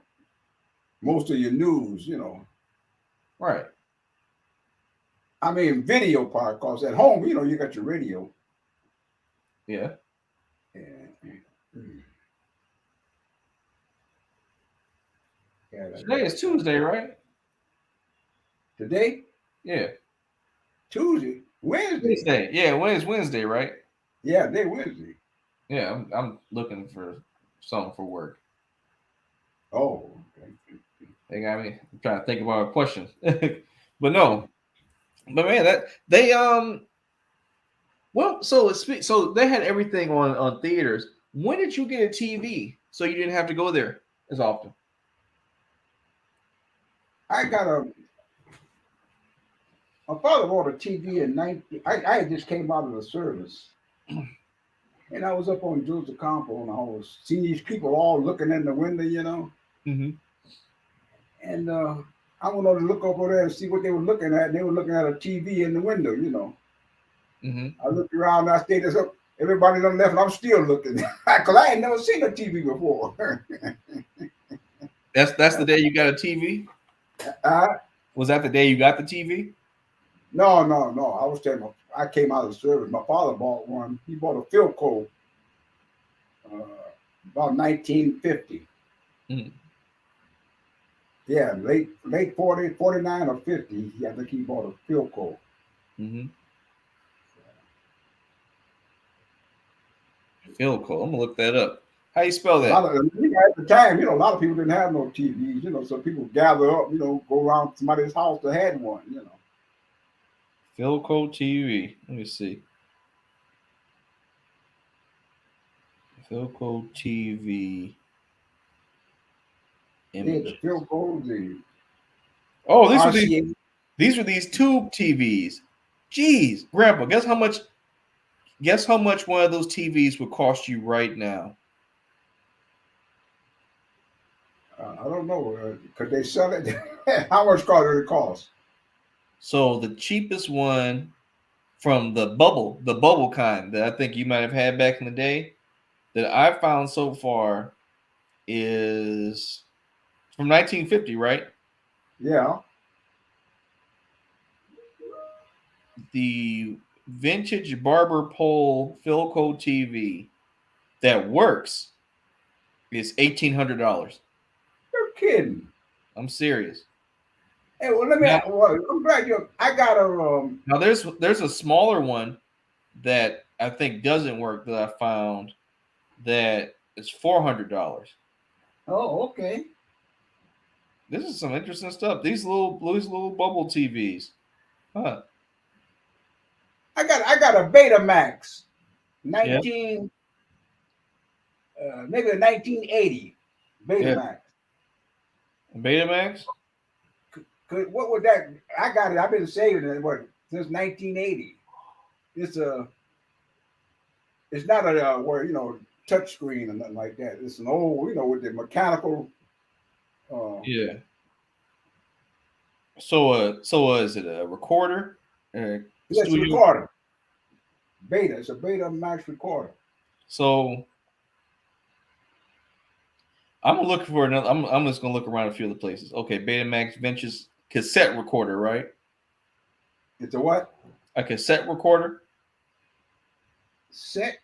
most of your news, Right. I mean, video part, because at home, you got your radio. Yeah. Yeah. Today is Tuesday, right? Today? Yeah. Wednesday. Wednesday. Yeah, Wednesday, right? Yeah, today Wednesday. Yeah, I'm looking for something for work. Oh, okay. They got me. I'm trying to think about a question, but no. But man, that they well, so they had everything on theaters. When did you get a TV so you didn't have to go there as often? My father bought a TV in 19. I just came out of the service, and I was up on Joseph Campo, and I was seeing these people all looking in the window, Mm-hmm. And I went over to look over there and see what they were looking at. And they were looking at a TV in the window, Mm-hmm. I looked around, I stayed up. Everybody done left, and I'm still looking because I ain't never seen a TV before. That's the day you got a TV. Was that the day you got the TV? No. I was telling you, I came out of the service. My father bought one. He bought a Philco about 1950. Mm. Yeah, late 40, 49 or 50. I think he bought a Philco. Mm-hmm. Philco. I'm gonna look that up. How you spell A lot that? of at the time, a lot of people didn't have no TVs, so people gather up, go around somebody's house that had one. Philco TV. Let me see. Philco TV Yeah, the images. Philco, the Oh, RCA. these were these tube TVs. Jeez, Grandpa, guess how much one of those TVs would cost you right now? I don't know. Could they sell it? How much did it cost? So the cheapest one from the bubble kind that I think you might have had back in the day that I found so far is from 1950, right? Yeah. The vintage barber pole Philco TV that works is $1,800. You're kidding. I'm serious. Hey, well, let me. Now, Well, I'm glad you. I got a. now there's a smaller one that I think doesn't work that I found that is $400. Oh, okay. This is some interesting stuff. These little bubble TVs, huh? I got a Betamax, Yeah, 19 maybe a 1980 yeah. Betamax. Betamax. What would that? I got it. I've been saving it since 1980. It's a. It's not a where touch screen or nothing like that. It's an old with the mechanical. Uh, Yeah. So is it a recorder? yes, Studio. recorder. Beta. It's a Betamax recorder. So I'm looking for another. I'm just gonna look around a few other places. Okay, Betamax Ventures cassette recorder, right? It's a what? A cassette recorder Set?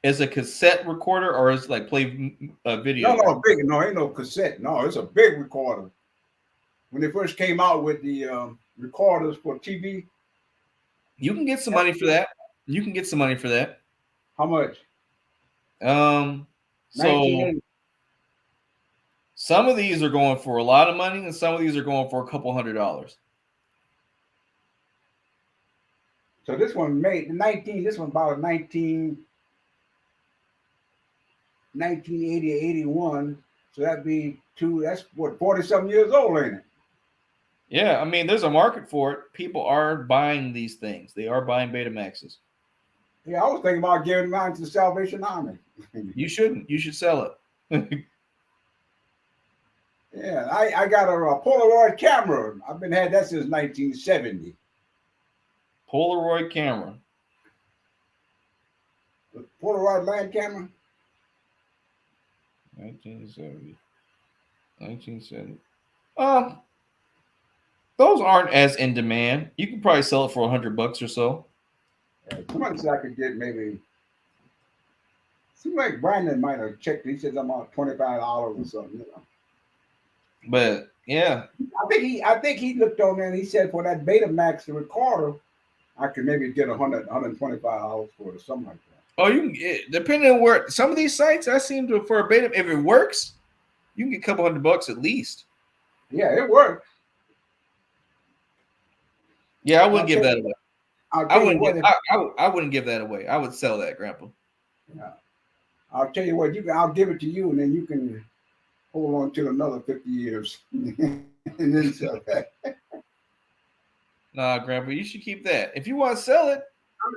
is a cassette recorder, or is it like play No, video? no, big. No, ain't no cassette. No, it's a big recorder. When they first came out with the recorders for TV, You can get some money for that. You can get some money for that. how much? So 1980. some of these are going for a lot of money, and some of these are going for a couple $100. So this one made 19. This one about 1980 or 81. So that'd be two. That's what 40 something years old, ain't it? Yeah, I mean, there's a market for it. People are buying these things. They are buying Betamaxes. Yeah, I was thinking about giving mine to the Salvation Army. You shouldn't. You should sell it. Yeah, I got a Polaroid camera. I've been had that since 1970. Polaroid camera. The Polaroid land camera. 1970. 1970. Um, those aren't as in demand. You can probably sell it for $100 or so. Somebody said I could get maybe. Seems like Brandon might have checked. He said I'm about $25 or something. But yeah, I think he looked on there and he said for that Betamax recorder, I could maybe get $125 for it or something like that. oh, you can get, depending on where some of these sites, I seem to for a beta. If it works, you can get a couple $100 at least. Yeah, it works. Yeah, I I'll wouldn't give tell that you, away. I'll I tell you wouldn't give. what. I wouldn't give that away. I would sell that, Grandpa. Yeah, I'll tell you what. I'll give it to you, and then you can hold on till another 50 years, and then sell that. Nah, Grandpa, you should keep that. If you want to sell it,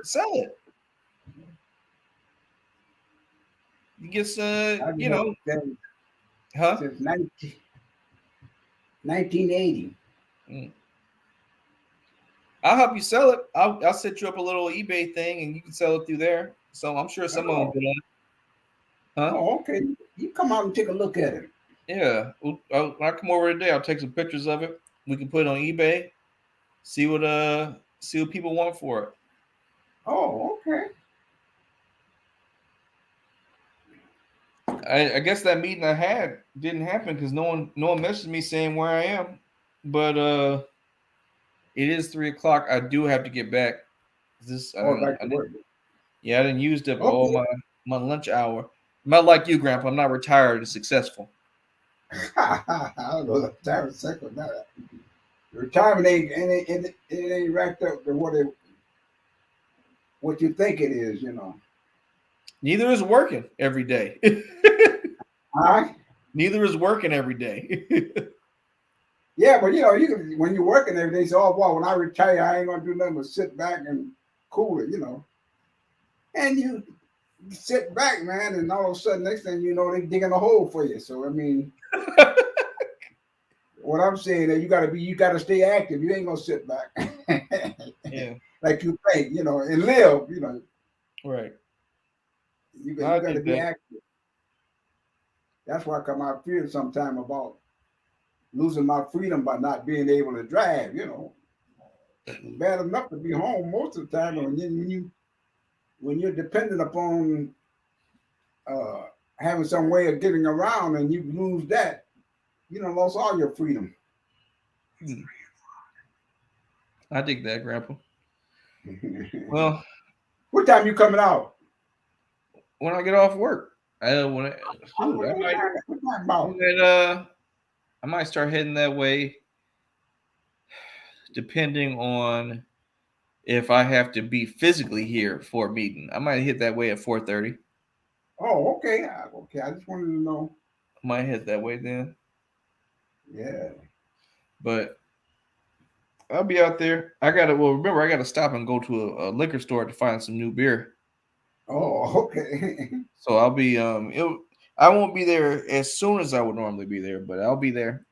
sell it. You get some, I've been had that huh? since 1980. Mm. I'll help you sell it. I'll set you up a little eBay thing, and you can sell it through there. So I'm sure some of them Oh, get on it, huh? oh, okay. You come out and take a look at it. Yeah. When I come over today, I'll take some pictures of it. We can put it on eBay. See what people want for it. Oh, okay. I guess that meeting I had didn't happen because no one messaged me saying where I am. But it is 3 o'clock. I do have to get back. This Oh, back I to didn't, work. yeah, I didn't use up all Okay. my. my lunch hour. I'm not like you, Grandpa. I'm not retired and successful. I don't know. Retirement second. Retirement it ain't racked up to what you think it is. You know. Neither is working every day. All right. Neither is working every day. Yeah, but you know, you can, when you're working every day, you say, "Oh, well, when I retire, I ain't gonna do nothing but sit back and cool it," you know. And you sit back, man, and all of a sudden, next thing you know, they digging a hole for you. So I mean, what I'm saying is, you gotta stay active. You ain't gonna sit back Yeah, like you think, you know, and live. You know, right. you I gotta did be that. active. That's why I come out fear sometime about losing my freedom by not being able to drive. You know, it's bad enough to be home most of the time, and when you're dependent upon uh, having some way of getting around and you lose that, you know, lost all your freedom. Hmm, I dig that, Grandpa. Well, What time you coming out? when I get off work, when I, shoot, What time I about? might, I might start heading that way, depending on if I have to be physically here for a meeting. I might hit that way at 4:30. Oh, okay. Okay. I just wanted to know. I might head that way then, Yeah. but I'll be out there. I gotta. Well, remember, I gotta stop and go to a liquor store to find some new beer. Oh, okay. So I'll be. I won't be there as soon as I would normally be there, but I'll be there.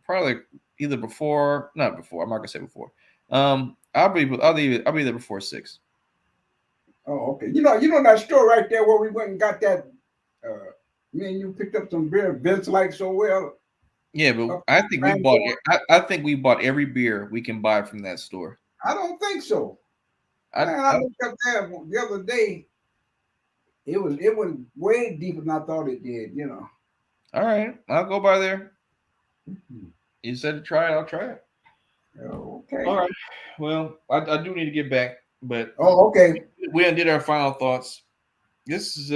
Probably either before, not before. I'm not gonna say before. I'll be there before 6. Oh, okay. You know that store right there where we went and got that. Uh, Me and you picked up some beer. Vince liked so well. Yeah, but Up I think we Grand bought. Court. I think we bought every beer we can buy from that store. I don't think so. I, Man, I I looked up there the other day. It was way deeper than I thought it did. You know. all right. I'll go by there. You said to try it. I'll try it. Okay. All right. Well, I do need to get back, but Oh, okay. we undid our final thoughts. This is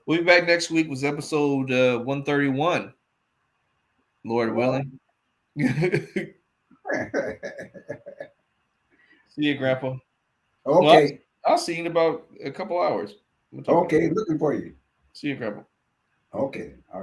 we'll be back next week with episode 131, Lord Well, willing. See you, Grandpa. Well, okay. I'll see you in about a couple hours. We'll talk about it. Okay. Looking for you. See you, Grandpa. Okay. All right.